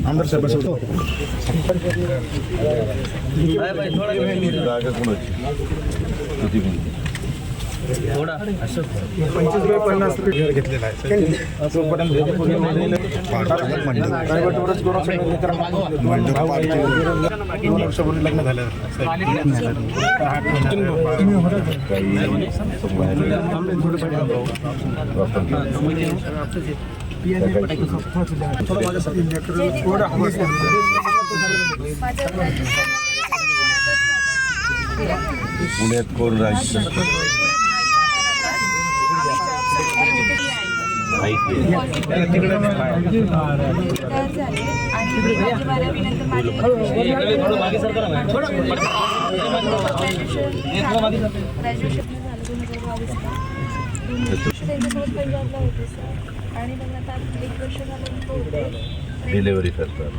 आमदार साहेब बसवतो थोडा असं 25-50 घर घेतलेला आहे वर्षापूर्वी लग्न झालं पुण्यात कोण राहायचं डिलिव्हरी करतात.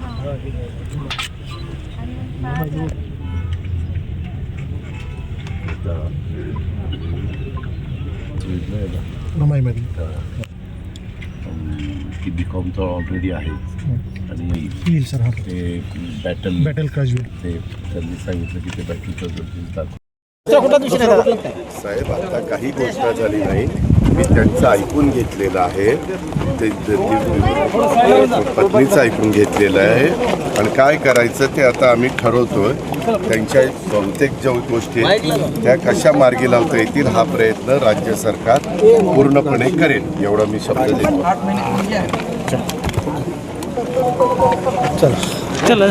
की बीकॉमचं ऑलरेडी आहे आणि ते बॅटल ग्रॅज्युएट ते त्यांनी सांगितलं की ते बॅटलचं साहेब आता काही घोषणा झाली नाही. मी त्यांचं ऐकून घेतलेलं आहे, ते पत्नीचं ऐकून घेतलेलं आहे आणि काय करायचं ते आता आम्ही ठरवतोय. त्यांच्या बहुतेक ज्या गोष्टी आहेत त्या कशा मार्गी लावता येतील हा प्रयत्न राज्य सरकार पूर्णपणे करेल एवढा मी शब्द देतो. चला